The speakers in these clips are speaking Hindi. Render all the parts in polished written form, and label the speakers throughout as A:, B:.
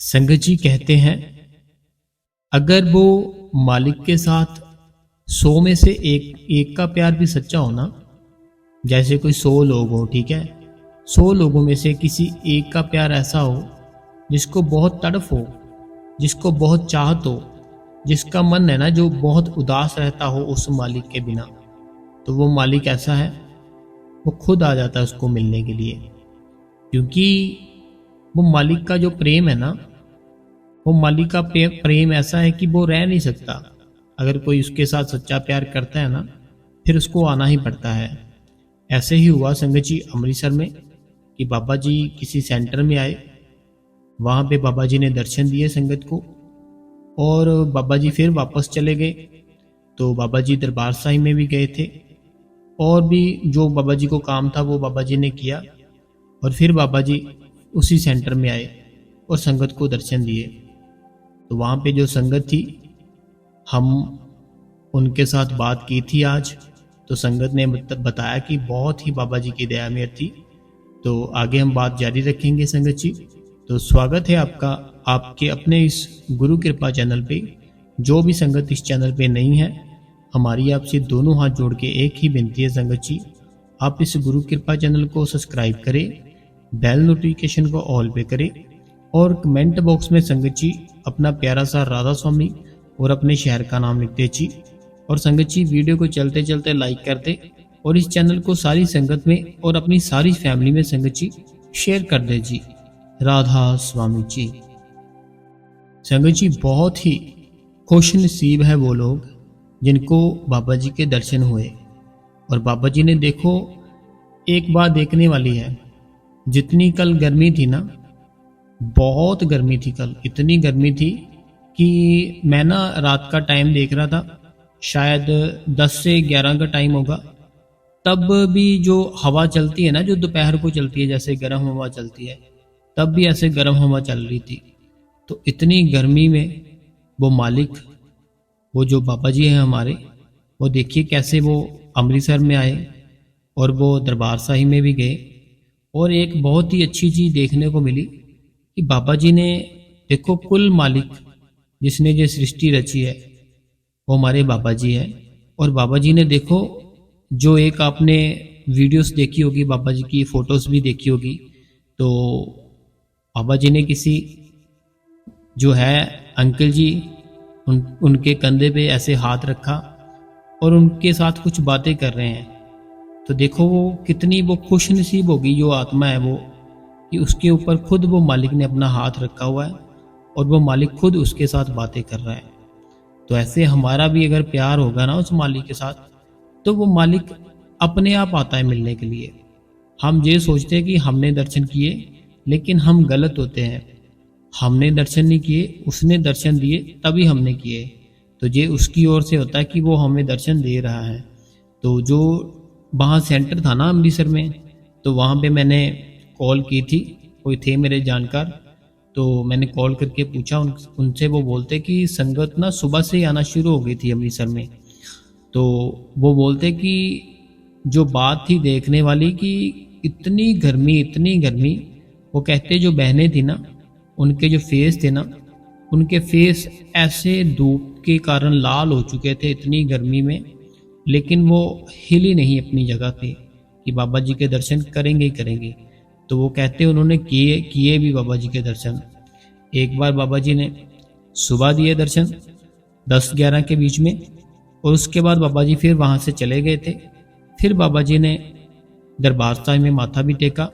A: संगत जी कहते हैं, अगर वो मालिक के साथ 100 में से एक एक का प्यार भी सच्चा हो ना, जैसे कोई 100 लोग हो, ठीक है, 100 लोगों में से किसी एक का प्यार ऐसा हो जिसको बहुत तड़फ हो, जिसको बहुत चाहत हो, जिसका मन है ना जो बहुत उदास रहता हो उस मालिक के बिना, तो वो मालिक ऐसा है, वो खुद आ जाता है उसको मिलने के लिए। क्योंकि वो मालिक का जो प्रेम है ना, वो मालिक का प्रेम ऐसा है कि वो रह नहीं सकता। अगर कोई उसके साथ सच्चा प्यार करता है ना, फिर उसको आना ही पड़ता है। ऐसे ही हुआ संगत जी अमृतसर में कि बाबा जी किसी सेंटर में आए, वहाँ पे बाबा जी ने दर्शन दिए संगत को, और बाबा जी फिर वापस चले गए। तो बाबा जी दरबार साहिब में भी गए थे, और भी जो बाबा जी को काम था वो बाबा जी ने किया, और फिर बाबा जी उसी सेंटर में आए और संगत को दर्शन दिए। तो वहाँ पे जो संगत थी, हम उनके साथ बात की थी आज, तो संगत ने बताया कि बहुत ही बाबा जी की दया मेहर थी। तो आगे हम बात जारी रखेंगे संगत जी। तो स्वागत है आपका आपके अपने इस गुरु कृपा चैनल पे। जो भी संगत इस चैनल पे नहीं है, हमारी आपसे दोनों हाथ जोड़ के एक ही विनती है संगत जी, आप इस गुरु कृपा चैनल को सब्सक्राइब करें, बेल नोटिफिकेशन को ऑल पे करें, और कमेंट बॉक्स में संगत जी अपना प्यारा सा राधा स्वामी और अपने शहर का नाम लिखते जी। और संगत जी वीडियो को चलते चलते लाइक कर दे, और इस चैनल को सारी संगत में और अपनी सारी फैमिली में संगत जी शेयर कर दे जी। राधा स्वामी जी। संगत जी बहुत ही खुश नसीब है वो लोग जिनको बाबा जी के दर्शन हुए। और बाबा जी ने देखो, एक बात देखने वाली है, जितनी कल गर्मी थी ना, बहुत गर्मी थी कल, इतनी गर्मी थी कि मैं ना रात का टाइम देख रहा था, शायद 10 से 11 का टाइम होगा, तब भी जो हवा चलती है ना, जो दोपहर को चलती है जैसे गर्म हवा चलती है, तब भी ऐसे गर्म हवा चल रही थी। तो इतनी गर्मी में वो मालिक, वो जो बाबा जी हैं हमारे, वो देखिए कैसे वो अमृतसर में आए और वो दरबार साहिब में भी गए। और एक बहुत ही अच्छी चीज़ देखने को मिली कि बाबा जी ने देखो, कुल मालिक जिसने ये सृष्टि रची है वो हमारे बाबा जी हैं। और बाबा जी ने देखो, जो एक आपने वीडियोस देखी होगी, बाबा जी की फ़ोटोज़ भी देखी होगी, तो बाबा जी ने किसी जो है अंकल जी, उनके कंधे पे ऐसे हाथ रखा और उनके साथ कुछ बातें कर रहे हैं। तो देखो वो कितनी वो खुश नसीब होगी जो आत्मा है वो, कि उसके ऊपर खुद वो मालिक ने अपना हाथ रखा हुआ है और वो मालिक खुद उसके साथ बातें कर रहा है। तो ऐसे हमारा भी अगर प्यार होगा ना उस मालिक के साथ, तो वो मालिक अपने आप आता है मिलने के लिए। हम ये सोचते हैं कि हमने दर्शन किए, लेकिन हम गलत होते हैं। हमने दर्शन नहीं किए, उसने दर्शन दिए तभी हमने किए। तो ये उसकी ओर से होता है कि वो हमें दर्शन दे रहा है। तो जो वहाँ सेंटर था ना अमृतसर में, तो वहाँ पे मैंने कॉल की थी, कोई थे मेरे जानकार, तो मैंने कॉल करके पूछा उनसे। वो बोलते कि संगत ना सुबह से ही आना शुरू हो गई थी अमृतसर में। तो वो बोलते कि जो बात थी देखने वाली कि इतनी गर्मी, इतनी गर्मी, वो कहते जो बहनें थी ना, उनके जो फेस थे ना, उनके फेस ऐसे धूप के कारण लाल हो चुके थे इतनी गर्मी में, लेकिन वो हिली नहीं अपनी जगह पे कि बाबा जी के दर्शन करेंगे ही करेंगे। तो वो कहते उन्होंने किए भी बाबा जी के दर्शन। एक बार बाबा जी ने सुबह दिए दर्शन 10-11 के बीच में, और उसके बाद बाबा जी फिर वहाँ से चले गए थे। फिर बाबा जी ने दरबार साहिब में माथा भी टेका।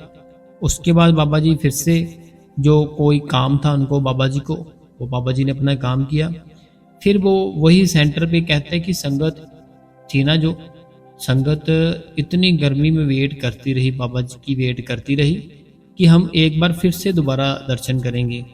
A: उसके बाद बाबा जी फिर से, जो कोई काम था उनको बाबा जी को, वो बाबा जी ने अपना काम किया। फिर वो वही सेंटर पे कहते हैं कि संगत थी ना, जो संगत इतनी गर्मी में वेट करती रही, बाबा जी की वेट करती रही कि हम एक बार फिर से दोबारा दर्शन करेंगे।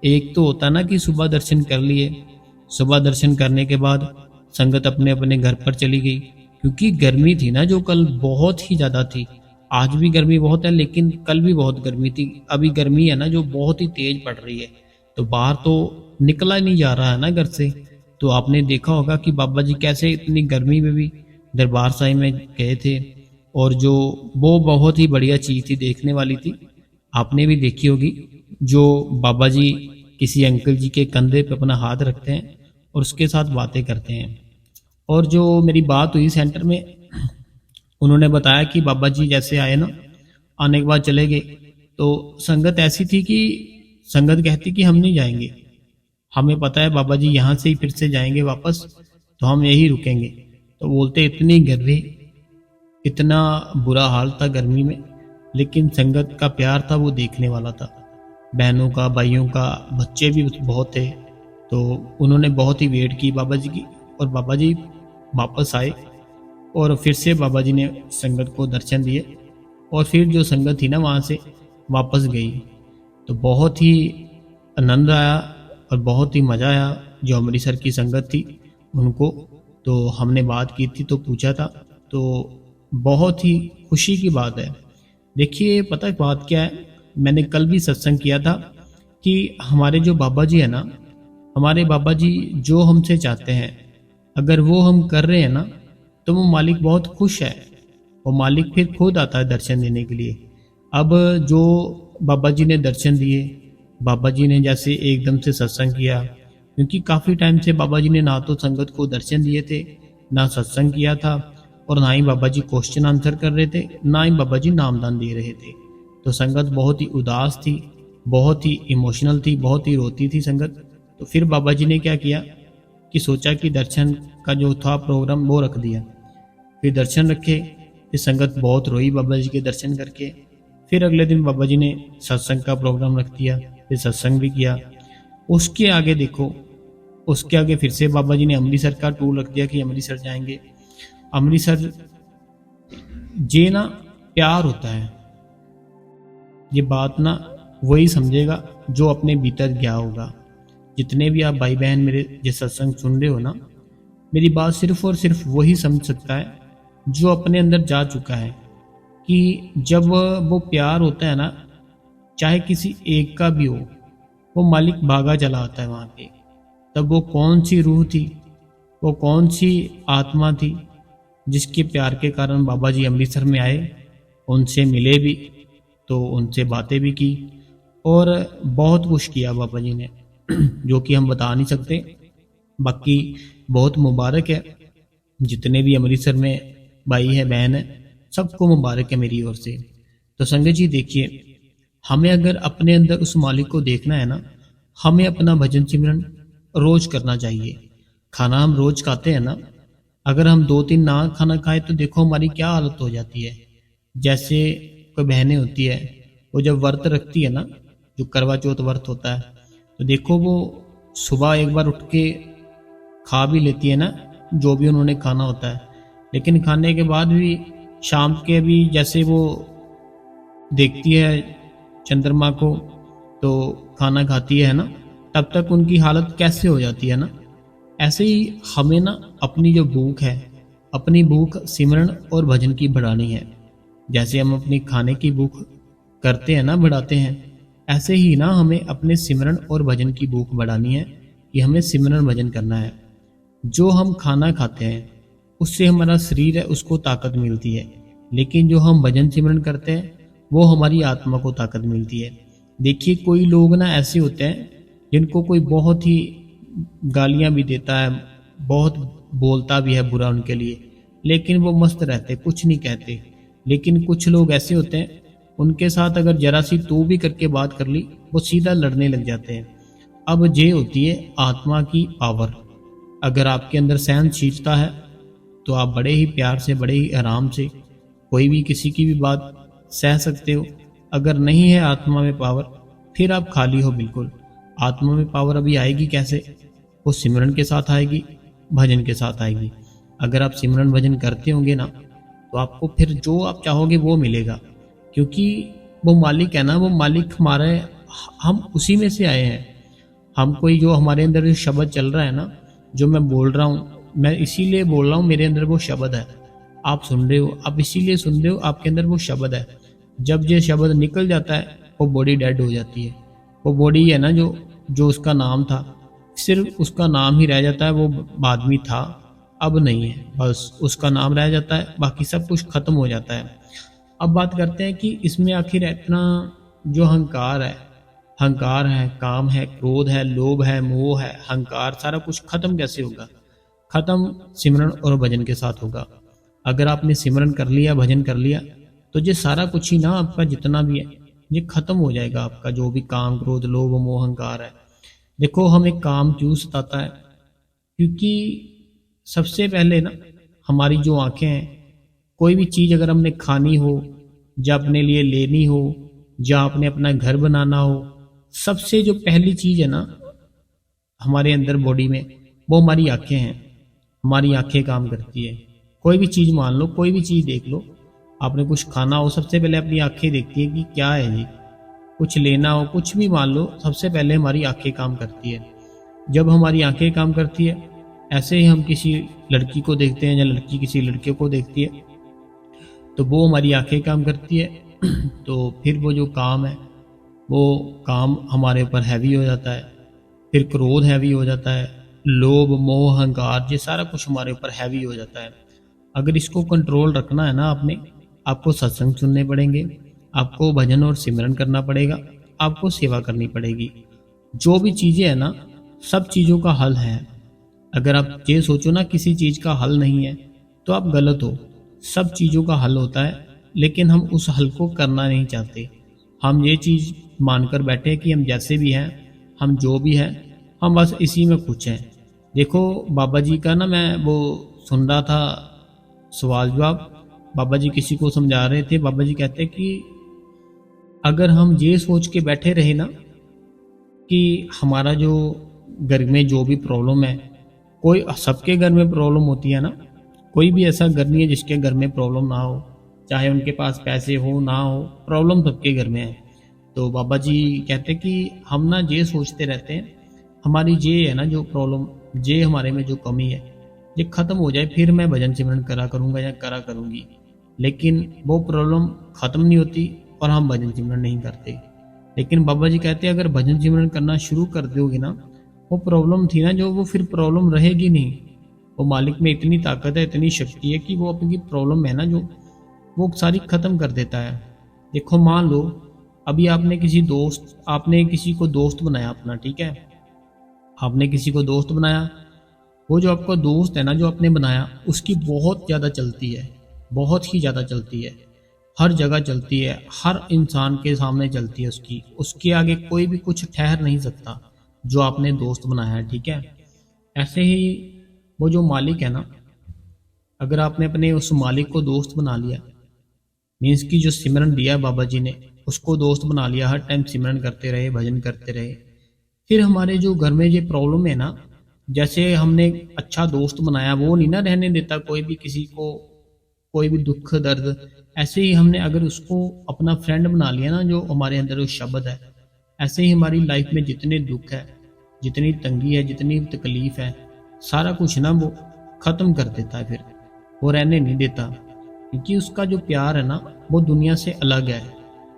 A: एक तो होता ना कि सुबह दर्शन कर लिए, सुबह दर्शन करने के बाद संगत अपने अपने घर पर चली गई, क्योंकि गर्मी थी ना जो कल बहुत ही ज़्यादा थी। आज भी गर्मी बहुत है, लेकिन कल भी बहुत गर्मी थी। अभी गर्मी है ना जो बहुत ही तेज पड़ रही है, तो बाहर तो निकला नहीं जा रहा है ना घर से। तो आपने देखा होगा कि बाबा जी कैसे इतनी गर्मी में भी दरबार साहिब में गए थे, और जो वो बहुत ही बढ़िया चीज़ थी, देखने वाली थी। आपने भी देखी होगी, जो बाबा जी किसी अंकल जी के कंधे पे अपना हाथ रखते हैं और उसके साथ बातें करते हैं। और जो मेरी बात हुई सेंटर में, उन्होंने बताया कि बाबा जी जैसे आए ना, आने के बाद चले गए, तो संगत ऐसी थी कि संगत कहती कि हम नहीं जाएंगे, हमें पता है बाबा जी यहाँ से ही फिर से जाएंगे वापस, तो हम यही रुकेंगे। तो बोलते इतनी गर्मी, इतना बुरा हाल था गर्मी में, लेकिन संगत का प्यार था वो देखने वाला था, बहनों का, भाइयों का, बच्चे भी बहुत थे। तो उन्होंने बहुत ही वेट की बाबा जी की, और बाबा जी वापस आए और फिर से बाबा जी ने संगत को दर्शन दिए, और फिर जो संगत थी ना वहाँ से वापस गई। तो बहुत ही आनंद आया और बहुत ही मज़ा आया। जो अमृतसर की संगत थी उनको तो हमने बात की थी, तो पूछा था, तो बहुत ही खुशी की बात है। देखिए पता है बात क्या है, मैंने कल भी सत्संग किया था कि हमारे जो बाबा जी है ना, हमारे बाबा जी जो हमसे चाहते हैं अगर वो हम कर रहे हैं ना, तो वो मालिक बहुत खुश है, वो मालिक फिर खुद आता है दर्शन देने के लिए। अब जो बाबा जी ने दर्शन दिए, बाबा जी ने जैसे एकदम से सत्संग किया, क्योंकि काफ़ी टाइम से बाबा जी ने ना तो संगत को दर्शन दिए थे, ना सत्संग किया था, और ना ही बाबा जी क्वेश्चन आंसर कर रहे थे, ना ही बाबा जी नामदान दे रहे थे। तो संगत बहुत ही उदास थी, बहुत ही इमोशनल थी, बहुत ही रोती थी संगत। तो फिर बाबा जी ने क्या किया कि सोचा कि दर्शन का जो था प्रोग्राम वो रख दिया, फिर दर्शन रखे, फिर संगत बहुत रोई बाबा जी के दर्शन करके। फिर अगले दिन बाबा जी ने सत्संग का प्रोग्राम रख दिया, फिर सत्संग भी किया। उसके आगे देखो, उसके आगे फिर से बाबा जी ने अमृतसर का टूर रख दिया कि अमृतसर जाएंगे। अमृतसर ये ना प्यार होता है, ये बात ना वही समझेगा जो अपने भीतर गया होगा। जितने भी आप भाई बहन मेरे ये सत्संग सुन रहे हो ना, मेरी बात सिर्फ और सिर्फ वही समझ सकता है जो अपने अंदर जा चुका है, कि जब वो प्यार होता है ना, चाहे किसी एक का भी हो, वो मालिक भागा चला आता है वहाँ पे। तब वो कौन सी रूह थी, वो कौन सी आत्मा थी जिसके प्यार के कारण बाबा जी अमृतसर में आए, उनसे मिले भी, तो उनसे बातें भी की, और बहुत कुछ किया बाबा जी ने जो कि हम बता नहीं सकते। बाकी बहुत मुबारक है जितने भी अमृतसर में भाई है, बहन है, सबको मुबारक है मेरी ओर से। तो संगत जी देखिए, हमें अगर अपने अंदर उस मालिक को देखना है ना, हमें अपना भजन सिमरन रोज करना चाहिए। खाना हम रोज खाते हैं ना, अगर हम 2-3 ना खाना खाए तो देखो हमारी क्या हालत हो जाती है। जैसे कोई बहनें होती है, वो जब व्रत रखती है ना, जो करवा चौथ व्रत होता है, तो देखो वो सुबह एक बार उठ के खा भी लेती है ना जो भी उन्होंने खाना होता है, लेकिन खाने के बाद भी शाम के भी जैसे वो देखती है चंद्रमा को, तो खाना खाती है ना, तब तक उनकी हालत कैसे हो जाती है ना। ऐसे ही हमें ना अपनी जो भूख है, अपनी भूख सिमरन और भजन की बढ़ानी है। जैसे हम अपनी खाने की भूख करते हैं ना, बढ़ाते हैं, ऐसे ही ना हमें अपने सिमरन और भजन की भूख बढ़ानी है, कि हमें सिमरन भजन करना है। जो हम खाना खाते हैं उससे हमारा शरीर है उसको ताकत मिलती है, लेकिन जो हम भजन सिमरन करते हैं वो हमारी आत्मा को ताकत मिलती है। देखिए कोई लोग ना ऐसे होते हैं जिनको कोई बहुत ही गालियां भी देता है, बहुत बोलता भी है बुरा उनके लिए, लेकिन वो मस्त रहते, कुछ नहीं कहते। लेकिन कुछ लोग ऐसे होते हैं, उनके साथ अगर जरा सी तू भी करके बात कर ली, वो सीधा लड़ने लग जाते हैं। अब ये होती है आत्मा की पावर। अगर आपके अंदर सहनशीलता है तो आप बड़े ही प्यार से, बड़े ही आराम से कोई भी किसी की भी बात सह सकते हो। अगर नहीं है आत्मा में पावर, फिर आप खाली हो बिल्कुल। आत्मा में पावर अभी आएगी कैसे? वो सिमरन के साथ आएगी, भजन के साथ आएगी। अगर आप सिमरन भजन करते होंगे ना, तो आपको फिर जो आप चाहोगे वो मिलेगा, क्योंकि वो मालिक है ना, वो मालिक हमारा है, हम उसी में से आए हैं। हम कोई जो हमारे अंदर जो शब्द चल रहा है ना, जो मैं बोल रहा हूँ, मैं इसीलिए बोल रहा हूँ, मेरे अंदर वो शब्द है, आप सुन रहे हो, आप इसीलिए सुन रहे हो, आपके अंदर वो शब्द है। जब ये शब्द निकल जाता है, वो बॉडी डेड हो जाती है। वो बॉडी है ना जो उसका नाम था, सिर्फ उसका नाम ही रह जाता है। वो आदमी था, अब नहीं है, बस उसका नाम रह जाता है, बाकी सब कुछ खत्म हो जाता है। अब बात करते हैं कि इसमें आखिर इतना जो अहंकार है, हंकार है, काम है, क्रोध है, लोभ है, मोह है, हंकार, सारा कुछ खत्म कैसे होगा? खत्म सिमरन और भजन के साथ होगा। अगर आपने सिमरन कर लिया, भजन कर लिया, तो ये सारा कुछ ही ना आपका जितना भी है ये खत्म हो जाएगा। आपका जो भी काम, क्रोध, लोभ, मोह, अहंकार है। देखो, हमें काम क्यों सताता है? क्योंकि सबसे पहले ना हमारी जो आंखें हैं, कोई भी चीज़ अगर हमने खानी हो, या अपने लिए लेनी हो, या अपने अपना घर बनाना हो, सबसे जो पहली चीज़ है ना हमारे अंदर बॉडी में, वो हमारी आंखें हैं। हमारी आंखें काम करती है। कोई भी चीज़ मान लो, कोई भी चीज़ देख लो, आपने कुछ खाना हो, सबसे पहले अपनी आंखें देखती है कि क्या है ये। कुछ लेना हो, कुछ भी मान लो, सबसे पहले हमारी आंखें काम करती है। जब हमारी आंखें काम करती है, ऐसे ही हम किसी लड़की को देखते हैं या लड़की किसी लड़के को देखती है, तो वो हमारी आंखें काम करती है। तो फिर वो जो काम है, वो काम हमारे ऊपर हैवी हो जाता है। फिर क्रोध हैवी हो जाता है, लोभ, मोह, अहंकार, ये सारा कुछ हमारे ऊपर हैवी हो जाता है। अगर इसको कंट्रोल रखना है ना आपने, आपको सत्संग सुनने पड़ेंगे, आपको भजन और सिमरन करना पड़ेगा, आपको सेवा करनी पड़ेगी। जो भी चीज़ें हैं ना, सब चीज़ों का हल है। अगर आप ये सोचो ना किसी चीज़ का हल नहीं है, तो आप गलत हो। सब चीज़ों का हल होता है, लेकिन हम उस हल को करना नहीं चाहते। हम ये चीज़ मानकर बैठे कि हम जैसे भी हैं, हम जो भी हैं, हम बस इसी में खुश हैं। देखो, बाबा जी का ना मैं वो सुन रहा था सवाल जवाब। बाबा जी किसी को समझा रहे थे। बाबा जी कहते कि अगर हम ये सोच के बैठे रहे ना कि हमारा जो घर में जो भी प्रॉब्लम है, कोई सबके घर में प्रॉब्लम होती है ना, कोई भी ऐसा घर नहीं है जिसके घर में प्रॉब्लम ना हो। चाहे उनके पास पैसे हो ना हो, प्रॉब्लम सबके घर में है। तो बाबा जी कहते कि हम ना ये सोचते रहते हैं हमारी ये है ना जो प्रॉब्लम, ये हमारे में जो कमी है, ये ख़त्म हो जाए, फिर मैं भजन सिमरन करा करूँगा या करा करूँगी। लेकिन वो प्रॉब्लम ख़त्म नहीं होती और हम भजन सिमरन नहीं करते। लेकिन बाबा जी कहते हैं अगर भजन सिमरन करना शुरू कर दोगे ना, वो प्रॉब्लम थी ना जो, वो फिर प्रॉब्लम रहेगी नहीं। वो मालिक में इतनी ताकत है, इतनी शक्ति है कि वो अपनी प्रॉब्लम है ना जो, वो सारी ख़त्म कर देता है। देखो, मान लो अभी आपने किसी को दोस्त बनाया अपना, ठीक है, आपने किसी को दोस्त बनाया। वो जो आपका दोस्त है ना जो आपने बनाया, उसकी बहुत ज़्यादा चलती है, बहुत ही ज़्यादा चलती है, हर जगह चलती है, हर इंसान के सामने चलती है उसकी, उसके आगे कोई भी कुछ ठहर नहीं सकता जो आपने दोस्त बनाया है, ठीक है। ऐसे ही वो जो मालिक है ना, अगर आपने अपने उस मालिक को दोस्त बना लिया, मीन्स की जो सिमरन दिया बाबा जी ने, उसको दोस्त बना लिया, हर टाइम सिमरन करते रहे, भजन करते रहे, फिर हमारे जो घर में ये प्रॉब्लम है ना, जैसे हमने अच्छा दोस्त बनाया, वो नहीं ना रहने देता कोई भी किसी को, कोई भी दुख दर्द। ऐसे ही हमने अगर उसको अपना फ्रेंड बना लिया ना, जो हमारे अंदर जो शब्द है, ऐसे ही हमारी लाइफ में जितने दुख है, जितनी तंगी है, जितनी तकलीफ है, सारा कुछ ना वो ख़त्म कर देता है। फिर वो रहने नहीं देता, क्योंकि उसका जो प्यार है ना, वो दुनिया से अलग है।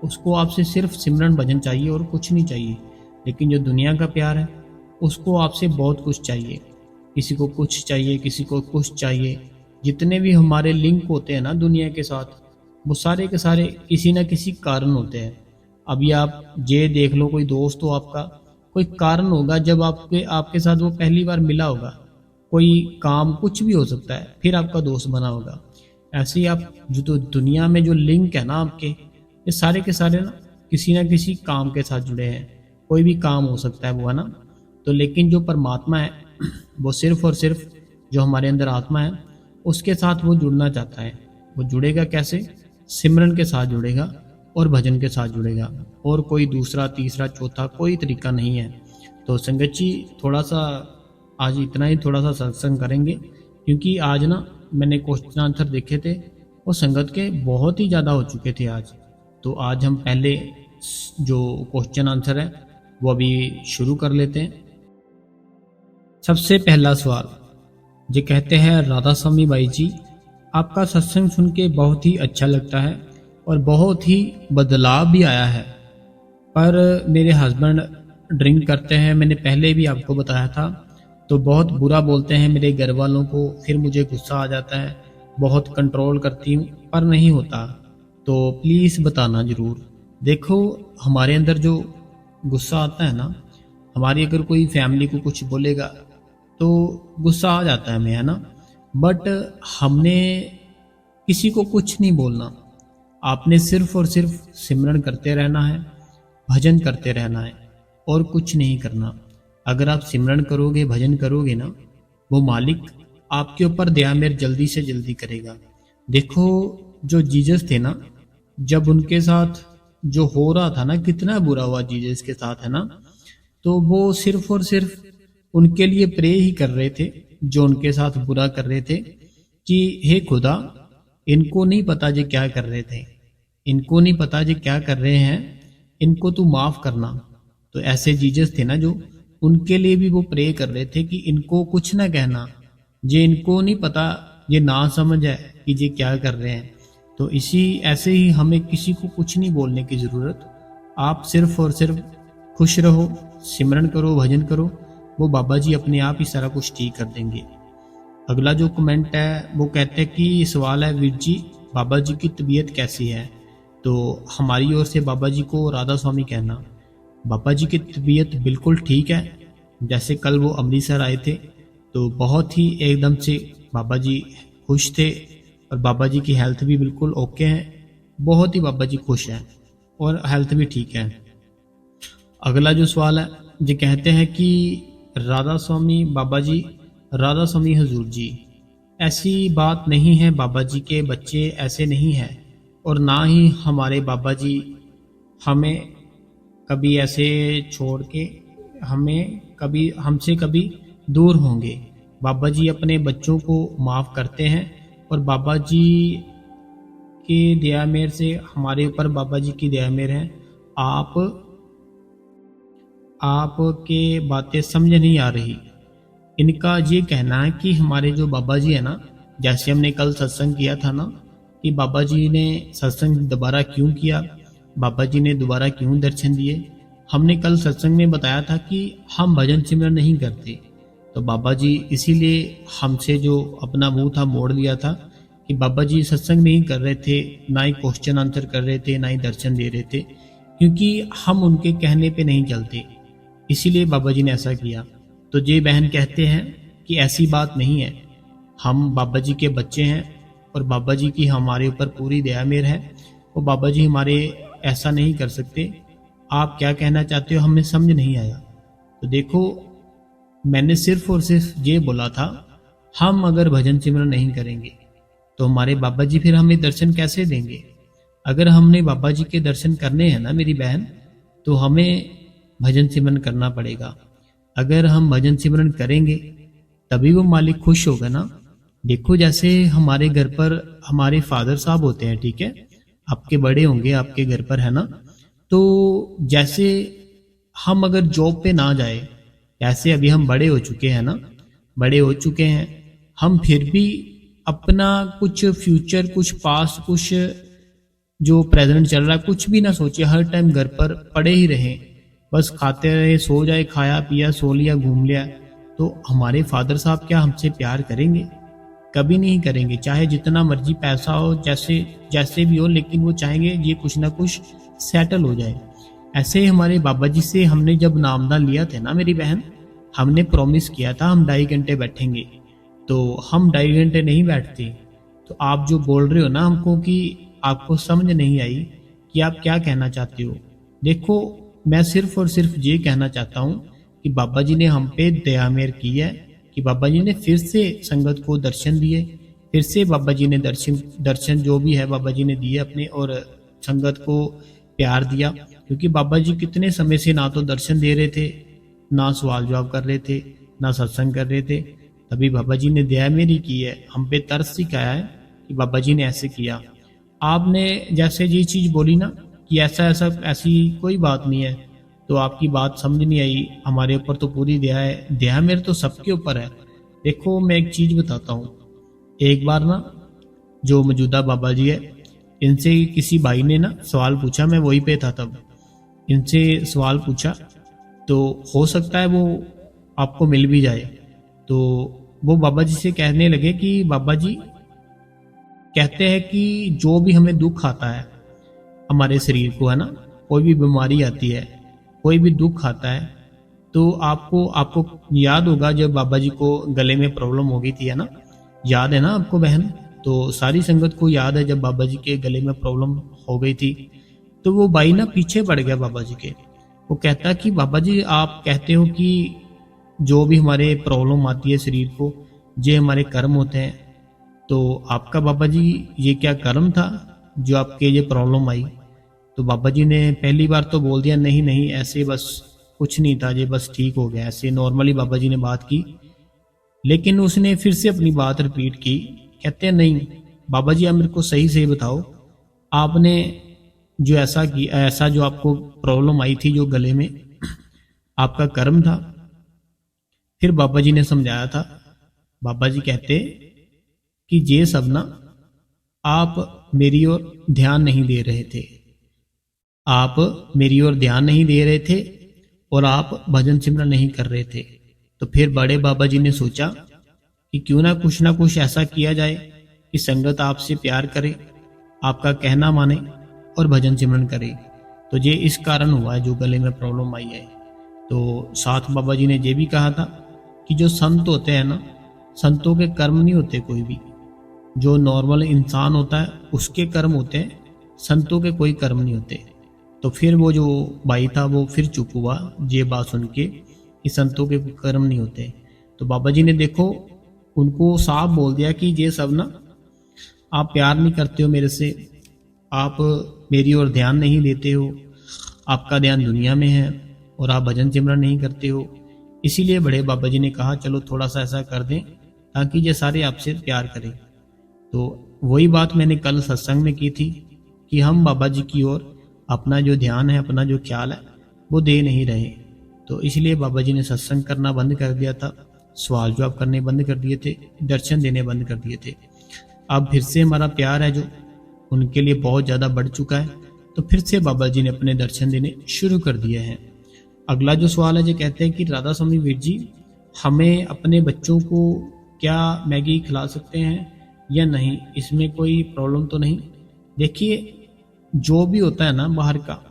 A: उसको आपसे सिर्फ सिमरन भजन चाहिए और कुछ नहीं चाहिए। लेकिन जो दुनिया का प्यार है, उसको आपसे बहुत कुछ चाहिए। किसी को कुछ चाहिए, किसी को कुछ चाहिए। जितने भी हमारे लिंक होते हैं ना दुनिया के साथ, वो सारे के सारे किसी न किसी कारण होते हैं। अभी आप ये देख लो, कोई दोस्त हो आपका, कोई कारण होगा जब आपके साथ वो पहली बार मिला होगा, कोई काम, कुछ भी हो सकता है, फिर आपका दोस्त बना होगा। ऐसे ही आप जो तो दुनिया में जो लिंक है ना आपके, ये सारे के सारे ना किसी न किसी काम के साथ जुड़े हैं। कोई भी काम हो सकता है वो, है ना। तो लेकिन जो परमात्मा है, वो सिर्फ और सिर्फ जो हमारे अंदर आत्मा है, उसके साथ वो जुड़ना चाहता है। वो जुड़ेगा कैसे? सिमरन के साथ जुड़ेगा और भजन के साथ जुड़ेगा, और कोई दूसरा तीसरा चौथा कोई तरीका नहीं है। तो संगत जी, थोड़ा सा आज इतना ही, थोड़ा सा सत्संग करेंगे, क्योंकि आज ना मैंने क्वेश्चन आंसर देखे थे, वो संगत के बहुत ही ज़्यादा हो चुके थे आज। तो आज हम पहले जो क्वेश्चन आंसर है वो अभी शुरू कर लेते हैं। सबसे पहला सवाल जो कहते हैं, राधा स्वामी भाई जी, आपका सत्संग सुन के बहुत ही अच्छा लगता है और बहुत ही बदलाव भी आया है, पर मेरे हस्बैंड ड्रिंक करते हैं, मैंने पहले भी आपको बताया था, तो बहुत बुरा बोलते हैं मेरे घर वालों को, फिर मुझे गुस्सा आ जाता है, बहुत कंट्रोल करती हूँ पर नहीं होता, तो प्लीज़ बताना ज़रूर। देखो, हमारे अंदर जो गुस्सा आता है ना, हमारी अगर कोई फैमिली को कुछ बोलेगा तो गुस्सा आ जाता है हमें, है ना। बट हमने किसी को कुछ नहीं बोलना, आपने सिर्फ और सिर्फ सिमरन करते रहना है, भजन करते रहना है और कुछ नहीं करना। अगर आप सिमरन करोगे, भजन करोगे ना, वो मालिक आपके ऊपर दया मेहर जल्दी से जल्दी करेगा। देखो जो जीसस थे ना, जब उनके साथ जो हो रहा था ना, कितना बुरा हुआ जीसस के साथ, है ना। तो वो सिर्फ और सिर्फ उनके लिए प्रे ही कर रहे थे जो उनके साथ बुरा कर रहे थे, कि हे खुदा, इनको नहीं पता जी क्या कर रहे थे, इनको नहीं पता जी क्या कर रहे हैं, इनको तू माफ करना। तो ऐसे जीसस थे ना, जो उनके लिए भी वो प्रे कर रहे थे कि इनको कुछ ना कहना, जे इनको नहीं पता, ये ना समझ है कि ये क्या कर रहे हैं। तो इसी ऐसे ही हमें किसी को कुछ नहीं बोलने की ज़रूरत, आप सिर्फ और सिर्फ खुश रहो, सिमरन करो, भजन करो, वो बाबा जी अपने आप ही सारा कुछ ठीक कर देंगे। अगला जो कमेंट है वो कहते हैं कि सवाल है, वीर जी बाबा जी की तबीयत कैसी है। तो हमारी ओर से बाबा जी को राधा स्वामी कहना, बाबा जी की तबीयत बिल्कुल ठीक है। जैसे कल वो अमृतसर आए थे तो बहुत ही एकदम से बाबा जी खुश थे, और बाबा जी की हेल्थ भी बिल्कुल ओके है, बहुत ही बाबा जी खुश हैं और हेल्थ भी ठीक है। अगला जो सवाल है, जो कहते हैं कि राधा स्वामी बाबा जी, राधा स्वामी हजूर जी, ऐसी बात नहीं है, बाबा जी के बच्चे ऐसे नहीं हैं, और ना ही हमारे बाबा जी हमें कभी ऐसे छोड़ के हमें कभी हमसे कभी दूर होंगे। बाबा जी अपने बच्चों को माफ़ करते हैं, और बाबा जी की दया मेहर से हमारे ऊपर बाबा जी की दया मेहर है। आपके बातें समझ नहीं आ रही। इनका ये कहना है कि हमारे जो बाबा जी है ना, जैसे हमने कल सत्संग किया था ना, कि बाबा जी ने सत्संग दोबारा क्यों किया, बाबा जी ने दोबारा क्यों दर्शन दिए। हमने कल सत्संग में बताया था कि हम भजन सिमरन नहीं करते, तो बाबा जी इसीलिए हमसे जो अपना मुंह था मोड़ लिया था, कि बाबा जी सत्संग नहीं कर रहे थे, ना ही क्वेश्चन आंसर कर रहे थे, ना ही दर्शन दे रहे थे, क्योंकि हम उनके कहने पे नहीं चलते, इसीलिए बाबा जी ने ऐसा किया। तो ये बहन कहते हैं कि ऐसी बात नहीं है, हम बाबा जी के बच्चे हैं और बाबा जी की हमारे ऊपर पूरी दया मेहर है, और बाबा जी हमारे ऐसा नहीं कर सकते। आप क्या कहना चाहते हो हमें समझ नहीं आया। तो देखो, मैंने सिर्फ और सिर्फ ये बोला था, हम अगर भजन सिमरन नहीं करेंगे तो हमारे बाबा जी फिर हमें दर्शन कैसे देंगे। अगर हमने बाबा जी के दर्शन करने हैं ना मेरी बहन, तो हमें भजन सिमरन करना पड़ेगा। अगर हम भजन सिमरन करेंगे तभी वो मालिक खुश होगा ना। देखो, जैसे हमारे घर पर हमारे फादर साहब होते हैं, ठीक है, आपके बड़े होंगे आपके घर पर, है ना। तो जैसे हम अगर जॉब पे ना जाए, ऐसे अभी हम बड़े हो चुके हैं ना, बड़े हो चुके हैं, हम फिर भी अपना कुछ फ्यूचर, कुछ पास्ट, कुछ जो प्रेजेंट चल रहा है, कुछ भी ना सोचे, हर टाइम घर पर पड़े ही रहें, बस खाते रहे, सो जाए, खाया पिया सो लिया, घूम लिया, तो हमारे फादर साहब क्या हमसे प्यार करेंगे? कभी नहीं करेंगे। चाहे जितना मर्जी पैसा हो, जैसे जैसे भी हो, लेकिन वो चाहेंगे ये कुछ ना कुछ सेटल हो जाए। ऐसे ही हमारे बाबा जी से हमने जब नामदान लिया था ना मेरी बहन, हमने प्रॉमिस किया था हम 2.5 घंटे बैठेंगे, तो हम 2.5 घंटे नहीं बैठते। तो आप जो बोल रहे हो ना हमको कि आपको समझ नहीं आई कि आप क्या कहना चाहते हो, देखो मैं सिर्फ और सिर्फ ये कहना चाहता हूँ कि बाबा जी ने हम पे दया मेहर की है, कि बाबा जी ने फिर से संगत को दर्शन दिए, फिर से बाबा जी ने दर्शन जो भी है बाबा जी ने दिए अपने, और संगत को प्यार दिया। क्योंकि बाबा जी कितने समय से ना तो दर्शन दे रहे थे, ना सवाल जवाब कर रहे थे, ना सत्संग कर रहे थे। तभी बाबा जी ने दया मेरी की है, हम पे तरस सिखाया है कि बाबा जी ने ऐसे किया। आपने जैसे ये चीज़ बोली ना कि ऐसी कोई बात नहीं है, तो आपकी बात समझ नहीं आई। हमारे ऊपर तो पूरी दया है, दया मेरे तो सबके ऊपर है। देखो, मैं एक चीज़ बताता हूँ। एक बार ना जो मौजूदा बाबा जी है, इनसे किसी भाई ने ना सवाल पूछा, मैं वहीं पे था तब, इनसे सवाल पूछा, तो हो सकता है वो आपको मिल भी जाए। तो वो बाबा जी से कहने लगे कि बाबा जी कहते हैं कि जो भी हमें दुख आता है हमारे शरीर को, है ना, कोई भी बीमारी आती है, कोई भी दुख आता है तो आपको आपको याद होगा जब बाबा जी को गले में प्रॉब्लम हो गई थी, है ना? याद है ना आपको बहन? तो सारी संगत को याद है जब बाबा जी के गले में प्रॉब्लम हो गई थी, तो वो भाई ना पीछे पड़ गया बाबा जी के। वो कहता कि बाबा जी आप कहते हो कि जो भी हमारे प्रॉब्लम आती है शरीर को, ये हमारे कर्म होते हैं, तो आपका बाबा जी ये क्या कर्म था जो आपके ये प्रॉब्लम आई? तो बाबा जी ने पहली बार तो बोल दिया नहीं नहीं, ऐसे बस कुछ नहीं था, ये बस ठीक हो गया। ऐसे नॉर्मली बाबा जी ने बात की, लेकिन उसने फिर से अपनी बात रिपीट की। कहते हैं नहीं बाबा जी, आप मेरे को सही सही बताओ, आपने जो ऐसा की, ऐसा जो आपको प्रॉब्लम आई थी जो गले में, आपका कर्म था? फिर बाबा जी ने समझाया था। बाबा जी कहते कि ये सब ना आप मेरी ओर ध्यान नहीं दे रहे थे, आप मेरी ओर ध्यान नहीं दे रहे थे और आप भजन सिमरन नहीं कर रहे थे। तो फिर बड़े बाबा जी ने सोचा कि क्यों ना कुछ ऐसा किया जाए कि संगत आपसे प्यार करे, आपका कहना माने और भजन सिमरन करे। तो ये इस कारण हुआ है जो गले में प्रॉब्लम आई है। तो साथ बाबा जी ने ये भी कहा था कि जो संत होते हैं ना, संतों के कर्म नहीं होते कोई भी। जो नॉर्मल इंसान होता है उसके कर्म होते हैं, संतों के कोई कर्म नहीं होते। तो फिर वो जो भाई था वो फिर चुप हुआ ये बात सुन के कि संतों के कर्म नहीं होते। तो बाबा जी ने देखो उनको साफ बोल दिया कि ये सब ना आप प्यार नहीं करते हो मेरे से, आप मेरी ओर ध्यान नहीं देते हो, आपका ध्यान दुनिया में है और आप भजन सिमरन नहीं करते हो। इसीलिए बड़े बाबा जी ने कहा चलो थोड़ा सा ऐसा कर दें ताकि ये सारे आपसे प्यार करें। तो वही बात मैंने कल सत्संग में की थी कि हम बाबा जी की ओर अपना जो ध्यान है, अपना जो ख्याल है वो दे नहीं रहे। तो इसलिए बाबा जी ने सत्संग करना बंद कर दिया था, सवाल जवाब करने बंद कर दिए थे, दर्शन देने बंद कर दिए थे। अब फिर से हमारा प्यार है जो उनके लिए बहुत ज़्यादा बढ़ चुका है, तो फिर से बाबा जी ने अपने दर्शन देने शुरू कर दिए हैं। अगला जो सवाल है जो कहते हैं कि राधा स्वामी वीर जी, हमें अपने बच्चों को क्या मैगी खिला सकते हैं या नहीं, इसमें कोई प्रॉब्लम तो नहीं? देखिए जो भी होता है ना बाहर का,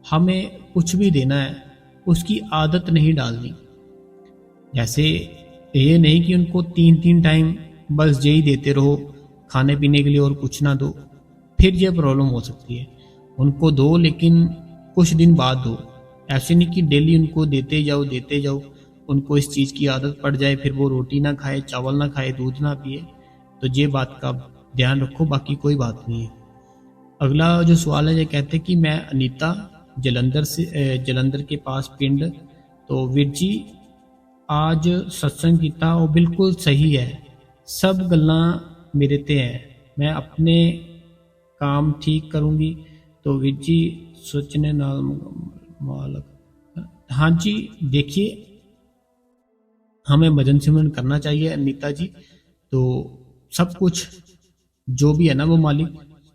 A: हमें कुछ भी देना है उसकी आदत नहीं डालनी। जैसे ये नहीं कि उनको 3 टाइम बस यही देते रहो खाने पीने के लिए और कुछ ना दो, फिर ये प्रॉब्लम हो सकती है। उनको दो लेकिन कुछ दिन बाद दो, ऐसे नहीं कि डेली उनको देते जाओ, उनको इस चीज़ की आदत पड़ जाए, फिर वो रोटी ना खाए, चावल ना खाए, दूध ना पिए। तो ये बात का ध्यान रखो, बाकी कोई बात नहीं है। अगला जो सवाल है ये कहते हैं कि मैं अनीता जलंधर के पास पिंड, तो वीर जी आज सत्संग किया वो बिल्कुल सही है, सब गल्लां मेरे ते है, मैं अपने काम ठीक करूंगी। तो वीर जी सोचने नाल मालक, हाँ जी देखिए हमें भजन सिमरन करना चाहिए अनीता जी। तो सब कुछ जो भी है ना वो मालिक,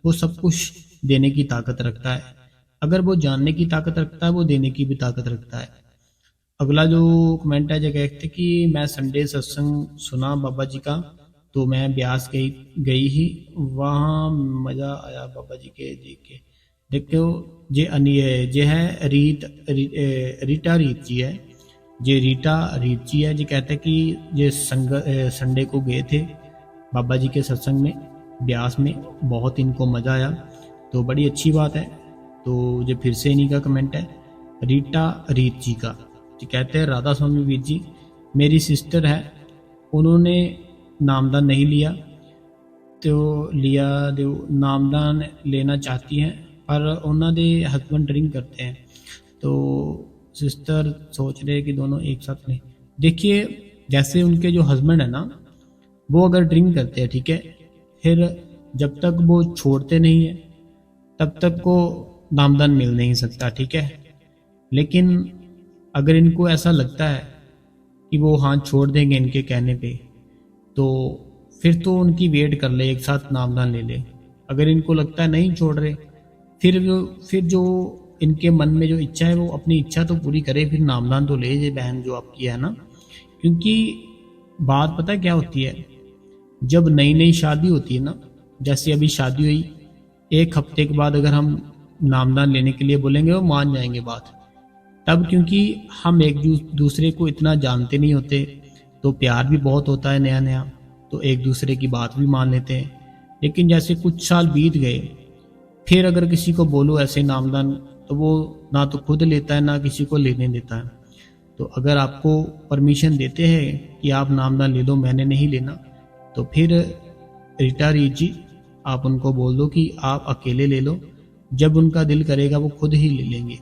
A: वो सब कुछ देने की ताकत रखता है। अगर वो जानने की ताकत रखता है वो देने की भी ताकत रखता है। अगला जो कमेंट है जो कहते कि मैं संडे सत्संग सुना बाबा जी का, तो मैं ब्यास गई ही, वहाँ मज़ा आया बाबा जी के देख के। देखो जे है रीटा रीत जी है, जे रीटा रीत जी है जी कहते कि ये संडे को गए थे बाबा जी के सत्संग में ब्यास में, बहुत इनको मज़ा आया, तो बड़ी अच्छी बात है। तो ये फिर से इन्हीं का कमेंट है रीटा रीत जी का, जी कहते हैं राधा स्वामी वीर जी मेरी सिस्टर है, उन्होंने नामदान नहीं लिया, तो नामदान लेना चाहती हैं पर उन्होंने हस्बैंड ड्रिंक करते हैं, तो सिस्टर सोच रहे कि दोनों एक साथ लें। देखिए जैसे उनके जो हस्बैंड है ना वो अगर ड्रिंक करते हैं, ठीक है, फिर जब तक वो छोड़ते नहीं है तब तक को नामदान मिल नहीं सकता, ठीक है। लेकिन अगर इनको ऐसा लगता है कि वो हाँ छोड़ देंगे इनके कहने पे, तो फिर तो उनकी वेट कर ले, एक साथ नामदान ले ले। अगर इनको लगता है नहीं छोड़ रहे, फिर जो इनके मन में जो इच्छा है वो अपनी इच्छा तो पूरी करे, फिर नामदान तो ले जे बहन जो आपकी है ना। क्योंकि बात पता क्या होती है, जब नई नई शादी होती है ना, जैसे अभी शादी हुई, एक हफ्ते के बाद अगर हम नामदान लेने के लिए बोलेंगे वो मान जाएंगे बात, तब क्योंकि हम एक दूसरे को इतना जानते नहीं होते, तो प्यार भी बहुत होता है नया नया, तो एक दूसरे की बात भी मान लेते हैं। लेकिन जैसे कुछ साल बीत गए, फिर अगर किसी को बोलो ऐसे नामदान, तो वो ना तो खुद लेता है ना किसी को लेने देता है। तो अगर आपको परमिशन देते हैं कि आप नामदान ले लो, मैंने नहीं लेना, तो फिर रीटा रीत जी आप उनको बोल दो कि आप अकेले ले लो, जब उनका दिल करेगा वो खुद ही ले लेंगे।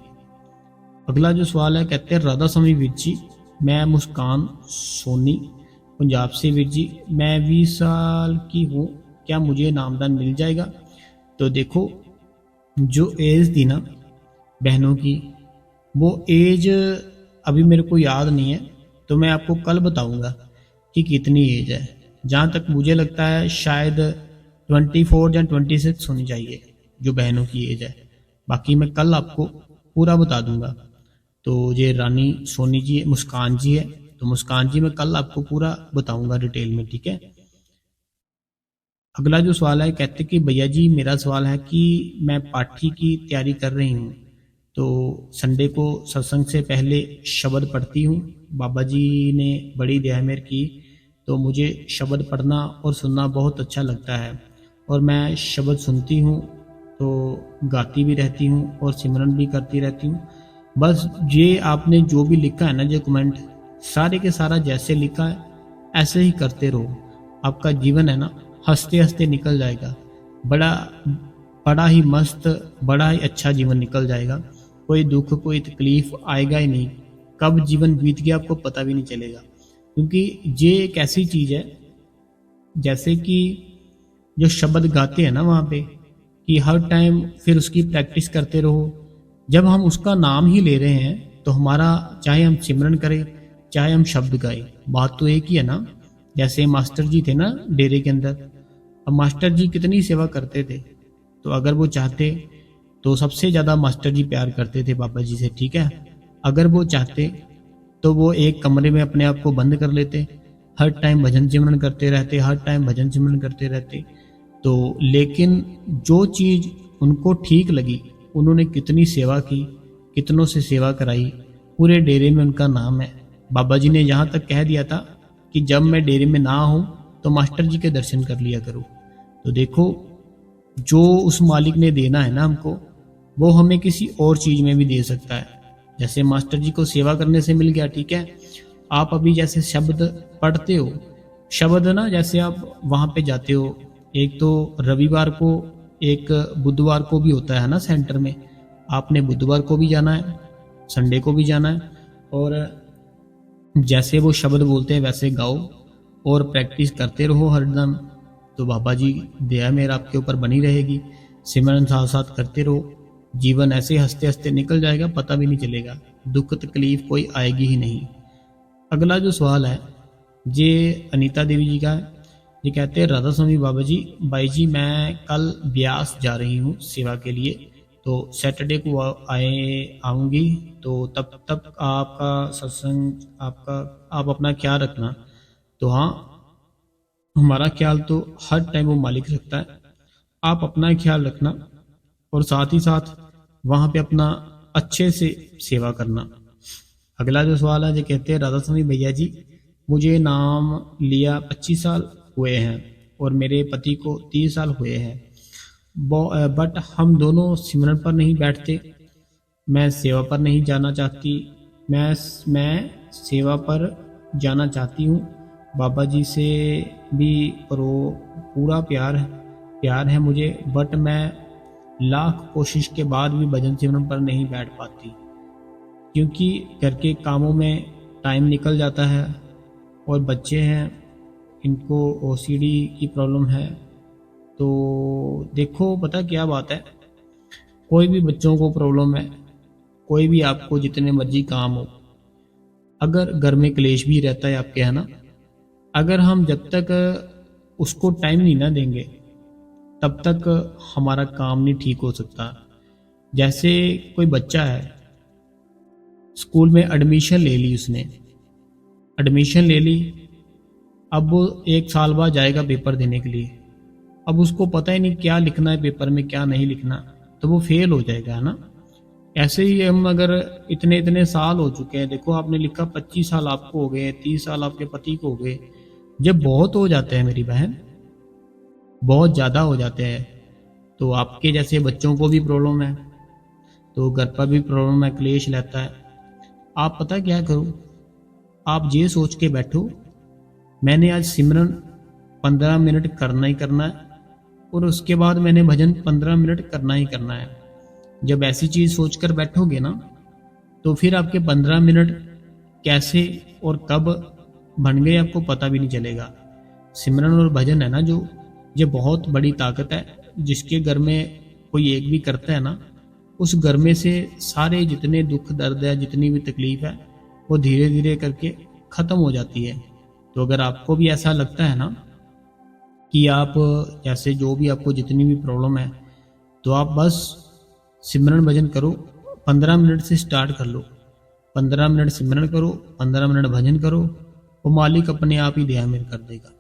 A: अगला जो सवाल है, कहते हैं राधा स्वामी वीर जी, मैं मुस्कान सोनी पंजाब से। वीर जी मैं 20 साल की हूँ, क्या मुझे नामदान मिल जाएगा? तो देखो, जो एज थी ना बहनों की, वो एज अभी मेरे को याद नहीं है, तो मैं आपको कल बताऊंगा कि कितनी एज है। जहाँ तक मुझे लगता है शायद 24 या 26 होनी चाहिए जो बहनों की एज है। बाकी मैं कल आपको पूरा बता दूंगा। तो ये रानी सोनी जी मुस्कान जी है, तो मुस्कान जी मैं कल आपको पूरा बताऊंगा डिटेल में, ठीक है। अगला जो सवाल है, कहते कि भैया जी मेरा सवाल है कि मैं पाठी की तैयारी कर रही हूँ, तो संडे को सत्संग से पहले शब्द पढ़ती हूँ। बाबा जी ने बड़ी दया मेहर की, तो मुझे शब्द पढ़ना और सुनना बहुत अच्छा लगता है, और मैं शब्द सुनती हूँ तो गाती भी रहती हूँ और सिमरन भी करती रहती हूँ। बस ये आपने जो भी लिखा है ना, जो कमेंट सारे के सारा जैसे लिखा है ऐसे ही करते रहो, आपका जीवन है ना हंसते हंसते निकल जाएगा। बड़ा बड़ा ही मस्त, बड़ा ही अच्छा जीवन निकल जाएगा। कोई दुख कोई तकलीफ आएगा ही नहीं, कब जीवन बीत गया आपको पता भी नहीं चलेगा। क्योंकि ये एक ऐसी चीज है, जैसे कि जो शब्द गाते हैं ना वहाँ पे, कि हर टाइम फिर उसकी प्रैक्टिस करते रहो। जब हम उसका नाम ही ले रहे हैं तो हमारा, चाहे हम सिमरन करें चाहे हम शब्द गाए, बात तो एक ही है ना। जैसे मास्टर जी थे ना डेरे के अंदर, अब मास्टर जी कितनी सेवा करते थे, तो अगर वो चाहते तो सबसे ज़्यादा मास्टर जी प्यार करते थे बाबा जी से, ठीक है। अगर वो चाहते तो वो एक कमरे में अपने आप को बंद कर लेते, हर टाइम भजन सिमरन करते रहते, हर टाइम भजन सिमरन करते रहते। तो लेकिन जो चीज़ उनको ठीक लगी, उन्होंने कितनी सेवा की, कितनों से सेवा कराई, पूरे डेरे में उनका नाम है। बाबा जी ने यहाँ तक कह दिया था कि जब मैं डेरे में ना हूँ तो मास्टर जी के दर्शन कर लिया करो। तो देखो, जो उस मालिक ने देना है ना हमको, वो हमें किसी और चीज़ में भी दे सकता है। जैसे मास्टर जी को सेवा करने से मिल गया, ठीक है। आप अभी जैसे शब्द पढ़ते हो, शब्द ना जैसे आप वहाँ पे जाते हो, एक तो रविवार को एक बुधवार को भी होता है ना सेंटर में, आपने बुधवार को भी जाना है, संडे को भी जाना है, और जैसे वो शब्द बोलते हैं वैसे गाओ और प्रैक्टिस करते रहो हरदम। तो बाबा जी दया मेरा आपके ऊपर बनी रहेगी, सिमरन साथ साथ करते रहो, जीवन ऐसे हंसते हंसते निकल जाएगा, पता भी नहीं चलेगा, दुख तकलीफ कोई आएगी ही नहीं। अगला जो सवाल है ये अनीता देवी जी का है। ये कहते हैं राधा स्वामी बाबा जी, भाई जी मैं कल ब्यास जा रही हूँ सेवा के लिए, तो सैटरडे को आऊँगी, तो तब तक आपका सत्संग आप अपना ख्याल रखना। तो हाँ, हमारा ख्याल तो हर टाइम वो मालिक रखता है, आप अपना ख्याल रखना और साथ ही साथ वहाँ पे अपना अच्छे से सेवा करना। अगला जो सवाल है, जो कहते हैं राधा स्वामी भैया जी, मुझे नाम लिया 25 साल हुए हैं और मेरे पति को 30 साल हुए हैं, बट हम दोनों सिमरन पर नहीं बैठते। मैं सेवा पर नहीं जाना चाहती, मैं सेवा पर जाना चाहती हूँ। बाबा जी से भी पूरा प्यार है मुझे, बट मैं लाख कोशिश के बाद भी भजन सिमरन पर नहीं बैठ पाती, क्योंकि घर के कामों में टाइम निकल जाता है और बच्चे हैं, इनको ओसीडी की प्रॉब्लम है। तो देखो, पता क्या बात है, कोई भी बच्चों को प्रॉब्लम है, कोई भी आपको जितने मर्जी काम हो, अगर घर में क्लेश भी रहता है आपके, है ना, अगर हम जब तक उसको टाइम नहीं ना देंगे तब तक हमारा काम नहीं ठीक हो सकता। जैसे कोई बच्चा है, स्कूल में एडमिशन ले ली, उसने एडमिशन ले ली, अब वो 1 साल बाद जाएगा पेपर देने के लिए, अब उसको पता ही नहीं क्या लिखना है पेपर में क्या नहीं लिखना, तो वो फेल हो जाएगा, है ना। ऐसे ही हम अगर इतने इतने साल हो चुके हैं, देखो आपने लिखा 25 साल आपको हो गए, 30 साल आपके पति को हो गए, जब बहुत हो जाते हैं मेरी बहन, बहुत ज़्यादा हो जाते हैं, तो आपके जैसे बच्चों को भी प्रॉब्लम है, तो घर पर भी प्रॉब्लम है, क्लेश रहता है। आप पता क्या करो, आप ये सोच के बैठो मैंने आज सिमरन 15 मिनट करना ही करना है, और उसके बाद मैंने भजन 15 मिनट करना ही करना है। जब ऐसी चीज़ सोचकर बैठोगे ना, तो फिर आपके 15 मिनट कैसे और कब बन गए आपको पता भी नहीं चलेगा। सिमरन और भजन है ना जो, ये बहुत बड़ी ताकत है। जिसके घर में कोई एक भी करता है ना, उस घर में से सारे जितने दुख दर्द है, जितनी भी तकलीफ है, वो धीरे धीरे करके ख़त्म हो जाती है। तो अगर आपको भी ऐसा लगता है ना कि आप जैसे जो भी आपको जितनी भी प्रॉब्लम है, तो आप बस सिमरन भजन करो। 15 मिनट से स्टार्ट कर लो, 15 मिनट सिमरन करो, 15 मिनट भजन करो, वो मालिक अपने आप ही दया मेर कर देगा।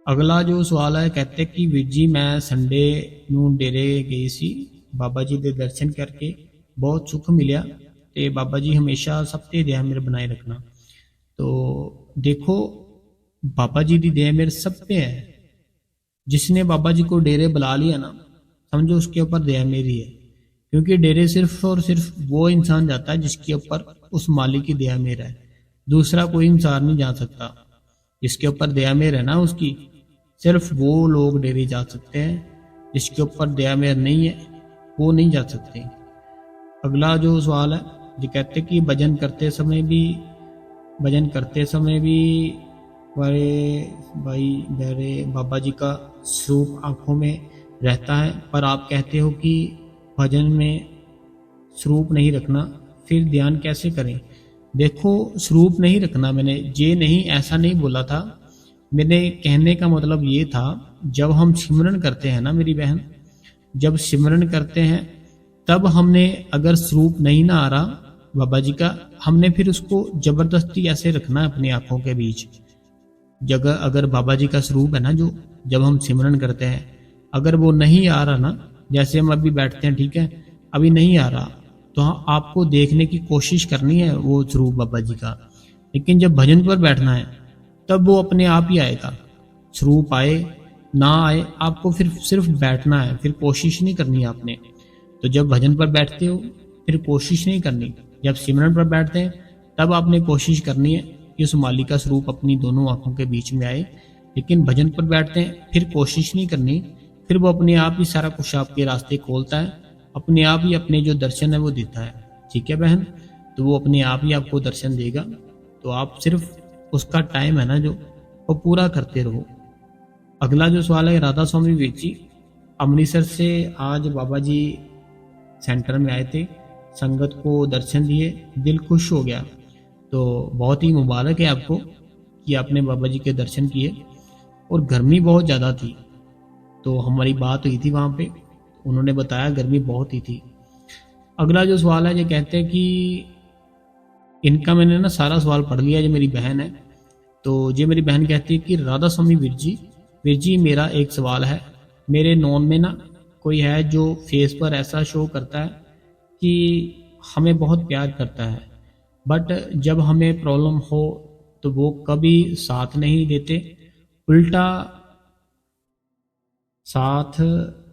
A: अगला जो सवाल है, कहते कि वीर जी मैं संडे ਨੂੰ डेरे गई सी, बाबा जी ਦੇ दर्शन करके बहुत सुख मिलिया, ਤੇ बाबा जी हमेशा सब ਤੇ दया मेर बनाए रखना। तो देखो बाबा जी की दया मेर सब पे है। जिसने बाबा जी को डेरे बुला लिया ना, समझो उसके ऊपर दया मेरी है, क्योंकि डेरे सिर्फ और सिर्फ वो इंसान जाता है जिसके ऊपर उस मालिक की दया मेर है। दूसरा कोई इंसान नहीं जा सकता। जिसके ऊपर दया मेर है ना उसकी, सिर्फ वो लोग डेरे जा सकते हैं। जिसके ऊपर दया मेर नहीं है वो नहीं जा सकते। अगला जो सवाल है, जो कहते कि भजन करते समय भी बड़े भाई बड़े बाबा जी का स्वरूप आंखों में रहता है, पर आप कहते हो कि भजन में स्वरूप नहीं रखना, फिर ध्यान कैसे करें। देखो स्वरूप नहीं रखना, मैंने ये नहीं ऐसा नहीं बोला था। मेरे कहने का मतलब ये था, जब हम सिमरन करते हैं ना मेरी बहन, जब सिमरन करते हैं तब हमने अगर स्वरूप नहीं ना आ रहा बाबा जी का, हमने फिर उसको जबरदस्ती ऐसे रखना है अपनी आंखों के बीच। जगह अगर बाबा जी का स्वरूप है ना जो, जब हम सिमरन करते हैं, अगर वो नहीं आ रहा ना, जैसे हम अभी बैठते हैं ठीक है, अभी नहीं आ रहा, तो हाँ आपको देखने की कोशिश करनी है वो स्वरूप बाबा जी का। लेकिन जब भजन पर बैठना है तब वो अपने आप ही आएगा। स्वरूप आए ना आए, आपको फिर सिर्फ बैठना है, फिर कोशिश नहीं करनी आपने। तो जब भजन पर बैठते हो फिर कोशिश नहीं करनी, जब सिमरन पर बैठते हैं तब आपने कोशिश करनी है कि उस मालिक का स्वरूप अपनी दोनों आंखों के बीच में आए। लेकिन भजन पर बैठते हैं फिर कोशिश नहीं करनी, फिर वो अपने आप ही सारा कुछ आपके रास्ते खोलता है, अपने आप ही अपने जो दर्शन है वो देता है। ठीक है बहन, तो वो अपने आप ही आपको दर्शन देगा। तो आप सिर्फ उसका टाइम है ना जो, वो पूरा करते रहो। अगला जो सवाल है, राधा स्वामी वीर जी अमृतसर से आज बाबा जी सेंटर में आए थे, संगत को दर्शन दिए, दिल खुश हो गया। तो बहुत ही मुबारक है आपको कि आपने बाबा जी के दर्शन किए। और गर्मी बहुत ज़्यादा थी, तो हमारी बात हुई थी वहाँ पे, उन्होंने बताया गर्मी बहुत ही थी। अगला जो सवाल है, ये कहते हैं कि इनका मैंने ना सारा सवाल पढ़ लिया, जो मेरी बहन है। तो ये मेरी बहन कहती है कि राधा स्वामी वीर जी मेरा एक सवाल है। मेरे नॉन में ना कोई है जो फेस पर ऐसा शो करता है कि हमें बहुत प्यार करता है, बट जब हमें प्रॉब्लम हो तो वो कभी साथ नहीं देते, उल्टा साथ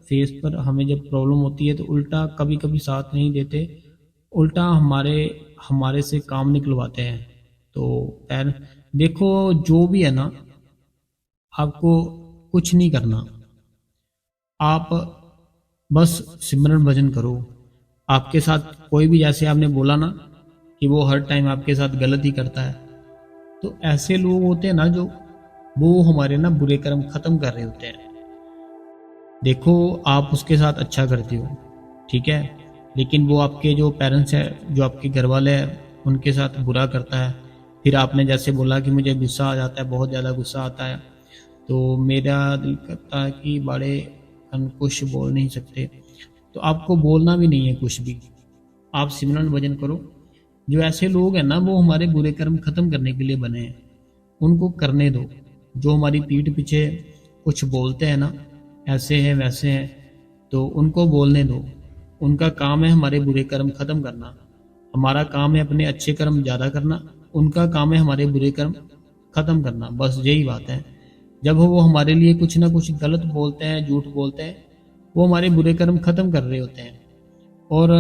A: फेस पर हमें जब प्रॉब्लम होती है तो उल्टा कभी कभी साथ नहीं देते, उल्टा हमारे से काम निकलवाते हैं। तो खैर देखो, जो भी है ना, आपको कुछ नहीं करना, आप बस सिमरन भजन करो। आपके साथ कोई भी, जैसे आपने बोला ना कि वो हर टाइम आपके साथ गलत ही करता है, तो ऐसे लोग होते हैं ना जो, वो हमारे ना बुरे कर्म खत्म कर रहे होते हैं। देखो आप उसके साथ अच्छा करते हो ठीक है, लेकिन वो आपके जो पेरेंट्स हैं, जो आपके घर वाले हैं, उनके साथ बुरा करता है। फिर आपने जैसे बोला कि मुझे गुस्सा आ जाता है, बहुत ज़्यादा गुस्सा आता है, तो मेरा दिल करता है कि बड़े कुछ बोल नहीं सकते, तो आपको बोलना भी नहीं है कुछ भी, आप सिमरन भजन करो। जो ऐसे लोग हैं ना, वो हमारे बुरे कर्म खत्म करने के लिए बने हैं, उनको करने दो। जो हमारी पीठ पीछे कुछ बोलते हैं ना, ऐसे हैं वैसे हैं, तो उनको बोलने दो। उनका काम है हमारे बुरे कर्म खत्म करना, हमारा काम है अपने अच्छे कर्म ज़्यादा करना, उनका काम है हमारे बुरे कर्म खत्म करना। बस यही बात है। जब वो हमारे लिए कुछ ना कुछ गलत बोलते हैं, झूठ बोलते हैं, वो हमारे बुरे कर्म खत्म कर रहे होते हैं। और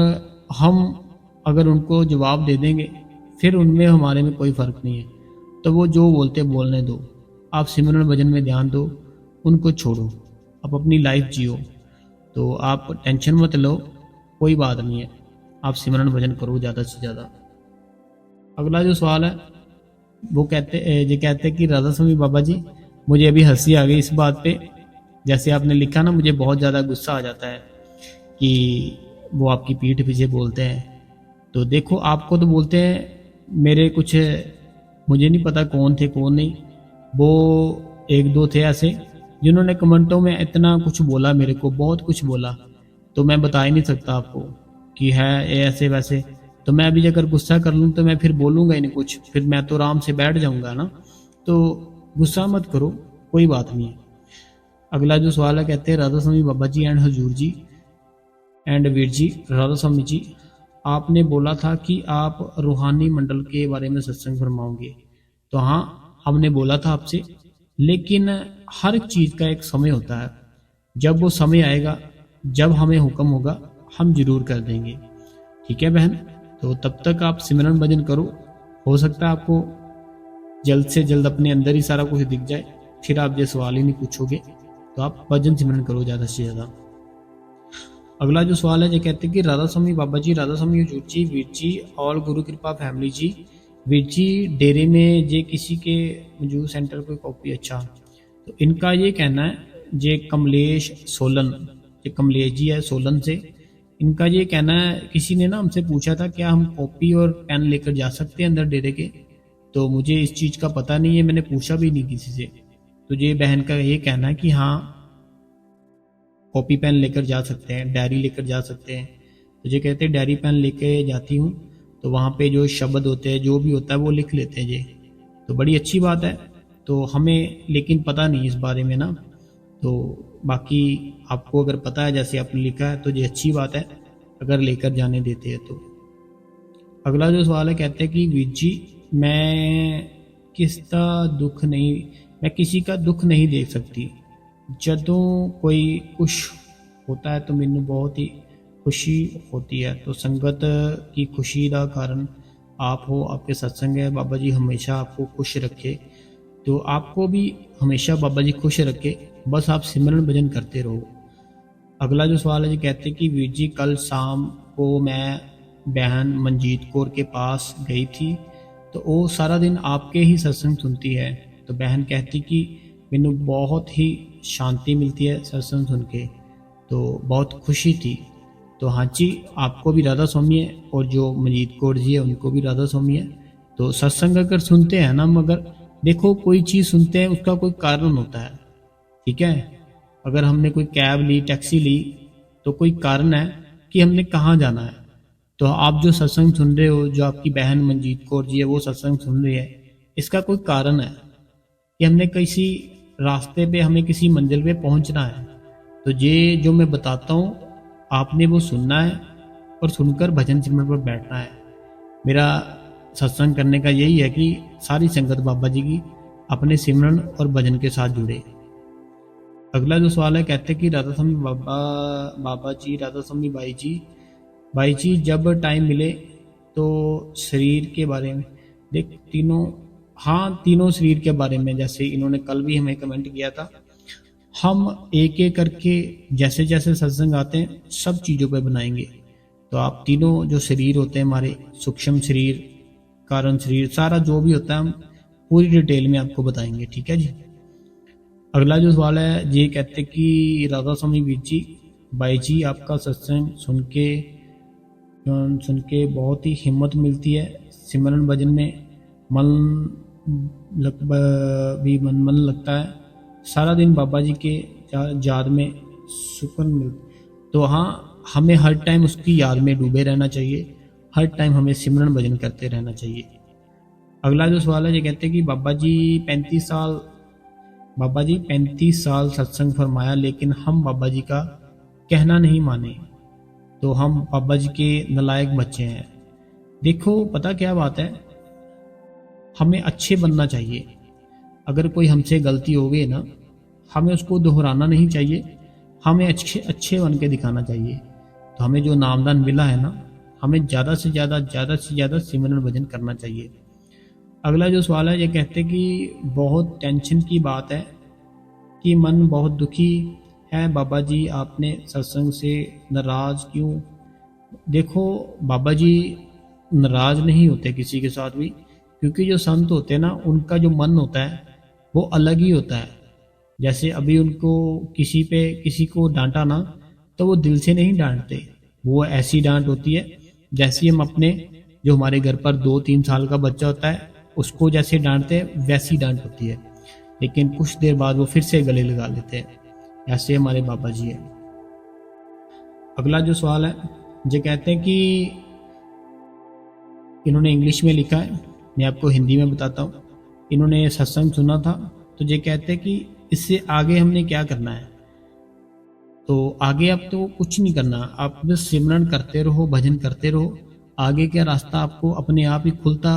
A: हम अगर उनको जवाब दे देंगे फिर उनमें हमारे में कोई फ़र्क नहीं है। तो वो जो बोलते बोलने दो, आप सिमरन भजन में ध्यान दो, उनको छोड़ो, आप अपनी लाइफ जियो। तो आप टेंशन मत लो, कोई बात नहीं है, आप सिमरन भजन करो ज़्यादा से ज़्यादा। अगला जो सवाल है वो कहते कि राधा स्वामी बाबा जी, मुझे अभी हंसी आ गई इस बात पे। जैसे आपने लिखा ना, मुझे बहुत ज़्यादा गुस्सा आ जाता है कि वो आपकी पीठ पीछे बोलते हैं। तो देखो, आपको तो बोलते हैं, मेरे कुछ मुझे नहीं पता कौन थे कौन नहीं, वो एक दो थे ऐसे जिन्होंने कमेंटों में इतना कुछ बोला, मेरे को बहुत कुछ बोला। तो मैं बता ही नहीं सकता आपको कि है ये ऐसे वैसे। तो मैं अभी अगर गुस्सा कर लूँ तो मैं फिर बोलूँगा ही नहीं कुछ, फिर मैं तो आराम से बैठ जाऊँगा ना। तो गुस्सा मत करो, कोई बात नहीं है। अगला जो सवाल है, कहते हैं राधा स्वामी बाबा जी and Hazur ji and Veer ji, Radha Swami ji, आपने बोला था कि आप रूहानी मंडल के बारे में सत्संग फरमाओगे। तो हाँ, हमने बोला था आपसे, लेकिन हर चीज़ का एक समय होता है। जब वो समय आएगा, जब हमें हुक्म होगा, हम जरूर कर देंगे। ठीक है बहन, तो तब तक आप सिमरन भजन करो। हो सकता है आपको जल्द से जल्द अपने अंदर ही सारा कुछ दिख जाए, फिर आप ये सवाल ही नहीं पूछोगे। तो आप भजन सिमरन करो ज़्यादा से ज़्यादा। अगला जो सवाल है, ये कहते हैं कि राधा स्वामी बाबा जी, राधा स्वामी हजूर जी, वीर जी, ऑल गुरु कृपा फैमिली जी, वीर जी डेरे में जे किसी के मौजूद सेंटर कोई कॉपी। अच्छा, तो इनका ये कहना है, जे कमलेश सोलन, ये कमलेश जी है सोलन से, इनका ये कहना है, किसी ने ना हमसे पूछा था क्या हम कॉपी और पेन लेकर जा सकते हैं अंदर डेरे के। तो मुझे इस चीज़ का पता नहीं है, मैंने पूछा भी नहीं किसी से। तो ये बहन का ये कहना है कि हाँ, कॉपी पेन लेकर जा सकते हैं, डायरी लेकर जा सकते हैं। तो ये कहते हैं डायरी पेन लेके जाती हूँ, तो वहाँ पे जो शब्द होते हैं, जो भी होता है वो लिख लेते हैं ये। तो बड़ी अच्छी बात है। तो हमें लेकिन पता नहीं इस बारे में ना, तो बाकी आपको अगर पता है जैसे आपने लिखा है तो ये अच्छी बात है, अगर लेकर जाने देते हैं तो। अगला जो सवाल है, कहते हैं कि वीर जी, मैं किसी का दुख नहीं देख सकती। ਜਦੋਂ कोई कुछ होता है तो मैनू बहुत ही खुशी होती है। तो संगत की खुशी का कारण आप हो, आपके सत्संग है। बाबा जी हमेशा आपको खुश रखे। तो आपको भी हमेशा बाबा जी खुश रखे, बस आप सिमरन भजन करते रहो। अगला जो सवाल है, जी कहते हैं कि वीर जी, कल शाम को मैं बहन मनजीत कौर के पास गई थी, तो वो सारा दिन आपके ही सत्संग सुनती है। तो बहन कहती कि मैनू बहुत ही शांति मिलती है सत्संग सुन के, तो बहुत खुशी थी। तो हाँ जी, आपको भी राधा स्वामी है, और जो मनजीत कौर जी है उनको भी राधा स्वामी है। तो सत्संग अगर सुनते हैं ना, मगर देखो कोई चीज़ सुनते हैं उसका कोई कारण होता है। ठीक है, अगर हमने कोई कैब ली, टैक्सी ली, तो कोई कारण है कि हमने कहाँ जाना है। तो आप जो सत्संग सुन रहे हो, जो आपकी बहन मनजीत कौर जी है वो सत्संग सुन रही है, इसका कोई कारण है कि हमने किसी रास्ते पे, हमें किसी मंजिल पे पहुंचना है। तो ये जो मैं बताता हूँ, आपने वो सुनना है और सुनकर भजन सिमरन पर बैठना है। मेरा सत्संग करने का यही है कि सारी संगत बाबा जी की अपने सिमरन और भजन के साथ जुड़े। अगला जो सवाल है, कहते हैं कि राधा स्वामी बाबा जी, राधा स्वामी भाई जी जब टाइम मिले तो शरीर के बारे में तीनों शरीर के बारे में, जैसे इन्होंने कल भी हमें कमेंट किया था, हम एक एक करके जैसे जैसे सत्संग आते हैं सब चीज़ों पे बनाएंगे। तो आप तीनों जो शरीर होते हैं हमारे, सूक्ष्म शरीर, कारण शरीर, सारा जो भी होता है हम पूरी डिटेल में आपको बताएंगे। ठीक है जी। अगला जो सवाल है, ये कहते कि राधा स्वामी वीर जी, भाई जी आपका सत्संग सुन के बहुत ही हिम्मत मिलती है। सिमरन भजन में मन लगता है। सारा दिन बाबा जी के याद में सुकून मिलता। तो हाँ, हमें हर टाइम उसकी याद में डूबे रहना चाहिए, हर टाइम हमें सिमरन भजन करते रहना चाहिए। अगला जो सवाल है, ये कहते हैं कि बाबा जी 35 साल सत्संग फरमाया, लेकिन हम बाबा जी का कहना नहीं माने। तो हम बाबा जी के नालायक बच्चे हैं। देखो पता क्या बात है, हमें अच्छे बनना चाहिए। अगर कोई हमसे गलती हो गई ना, हमें उसको दोहराना नहीं चाहिए, हमें अच्छे अच्छे बन के दिखाना चाहिए। तो हमें जो नामदान मिला है ना, हमें ज़्यादा से ज़्यादा सिमरन भजन करना चाहिए। अगला जो सवाल है, ये कहते कि बहुत टेंशन की बात है कि मन बहुत दुखी है बाबा जी, आपने सत्संग से नाराज क्यों? देखो बाबा जी नाराज नहीं होते किसी के साथ भी, क्योंकि जो संत होते हैं ना, उनका जो मन होता है वो अलग ही होता है। जैसे अभी उनको किसी को डांटा ना, तो वो दिल से नहीं डांटते, वो ऐसी डांट होती है जैसी हम अपने जो हमारे घर पर 2-3 साल का बच्चा होता है उसको जैसे डांटते हैं, वैसी डांट होती है। लेकिन कुछ देर बाद वो फिर से गले लगा लेते हैं। ऐसे हमारे बाबा जी हैं। अगला जो सवाल है, ये कहते हैं कि इन्होंने इंग्लिश में लिखा है, मैं आपको हिंदी में बताता हूँ। इन्होंने सत्संग सुना था, तो ये कहते हैं कि इससे आगे हमने क्या करना है। तो आगे आप तो कुछ नहीं करना, आप बस सिमरन करते रहो, भजन करते रहो। आगे का रास्ता आपको अपने आप ही खुलता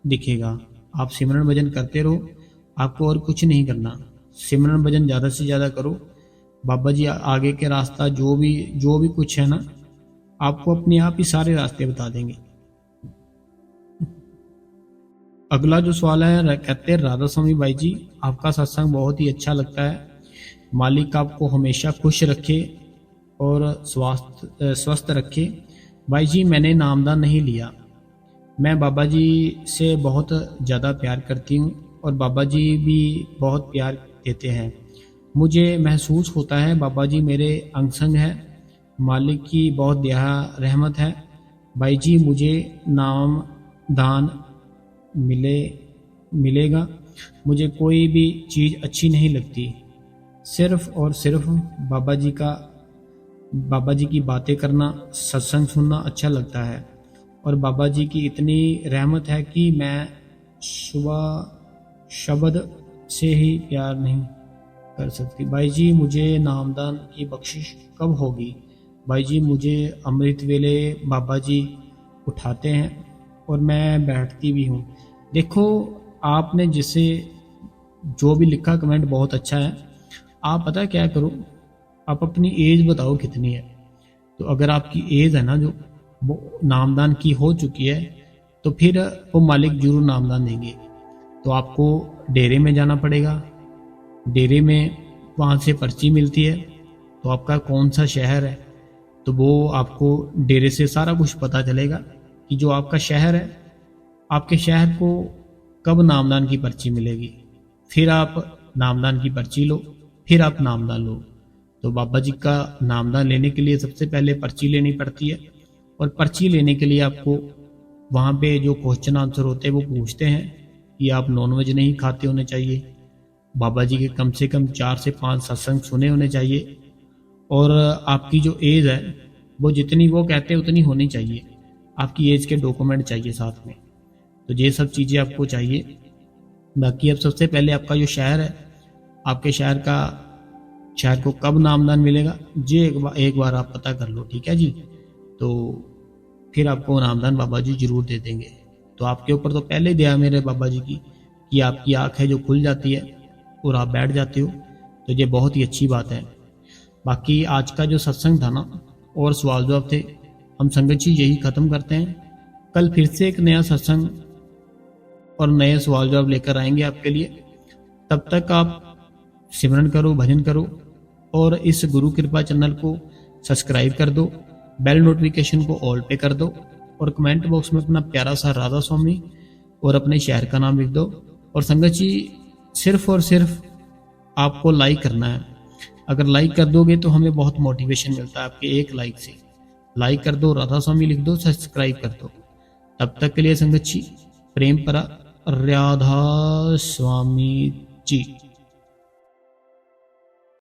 A: दिखेगा। आप सिमरन भजन करते रहो, आपको और कुछ नहीं करना। सिमरन भजन ज़्यादा से ज़्यादा करो। बाबा जी आगे के रास्ता जो भी कुछ है ना, आपको अपने आप ही सारे रास्ते बता देंगे। अगला जो सवाल है, कहते हैं राधा स्वामी भाई जी, आपका सत्संग बहुत ही अच्छा लगता है। मालिक आपको हमेशा खुश रखे और स्वस्थ रखे। भाई जी मैंने नामदान नहीं लिया, मैं बाबा जी से बहुत ज़्यादा प्यार करती हूँ और बाबा जी भी बहुत प्यार देते हैं। मुझे महसूस होता है बाबा जी मेरे अंग संग है। मालिक की बहुत दया रहमत है। भाई जी मुझे नाम दान मिलेगा। मुझे कोई भी चीज़ अच्छी नहीं लगती, सिर्फ और सिर्फ बाबा जी की बातें करना, सत्संग सुनना अच्छा लगता है। और बाबा जी की इतनी रहमत है कि मैं सुबह शब्द से ही प्यार नहीं कर सकती। भाई जी मुझे नामदान की बख्शिश कब होगी? भाई जी मुझे अमृत वेले बाबा जी उठाते हैं और मैं बैठती भी हूँ। देखो आपने जिसे जो भी लिखा कमेंट बहुत अच्छा है। आप पता क्या करो, आप अपनी एज बताओ कितनी है। तो अगर आपकी एज है ना जो वो नामदान की हो चुकी है, तो फिर वो मालिक जरूर नामदान देंगे। तो आपको डेरे में जाना पड़ेगा। डेरे में वहाँ से पर्ची मिलती है, तो आपका कौन सा शहर है, तो वो आपको डेरे से सारा कुछ पता चलेगा कि जो आपका शहर है, आपके शहर को कब नामदान की पर्ची मिलेगी। फिर आप नामदान की पर्ची लो, फिर आप नामदान लो। तो बाबा जी का नामदान लेने के लिए सबसे पहले पर्ची लेनी पड़ती है, और पर्ची लेने के लिए आपको वहाँ पे जो क्वेश्चन आंसर होते हैं वो पूछते हैं कि आप नॉनवेज नहीं खाते होने चाहिए, बाबा जी के कम से कम 4 से 5 सत्संग सुने होने चाहिए, और आपकी जो एज है वो जितनी वो कहते हैं उतनी होनी चाहिए। आपकी एज के डॉक्यूमेंट चाहिए साथ में। तो ये सब चीज़ें आपको चाहिए। बाकी अब सबसे पहले आपका जो शहर है, आपके शहर को कब नामदान मिलेगा, ये एक बार आप पता कर लो, ठीक है जी। तो फिर आपको नामदान बाबा जी जरूर दे देंगे। तो आपके ऊपर तो पहले ही दया मेरे बाबा जी की कि आपकी आँख है जो खुल जाती है और आप बैठ जाते हो, तो ये बहुत ही अच्छी बात है। बाकी आज का जो सत्संग था ना और सवाल जवाब थे, हम संगत जी यही ख़त्म करते हैं। कल फिर से एक नया सत्संग और नए सवाल जवाब लेकर आएंगे आपके लिए। तब तक आप सिमरन करो, भजन करो, और इस गुरु कृपा चैनल को सब्सक्राइब कर दो, बेल नोटिफिकेशन को ऑल पे कर दो, और कमेंट बॉक्स में अपना प्यारा सा राधा स्वामी और अपने शहर का नाम लिख दो। और संगत जी सिर्फ और सिर्फ आपको लाइक करना है। अगर लाइक कर दोगे तो हमें बहुत मोटिवेशन मिलता है आपके एक लाइक से। लाइक कर दो, राधा स्वामी लिख दो, सब्सक्राइब कर दो। तब तक के लिए संगत जी प्रेम परा राधा स्वामी जी।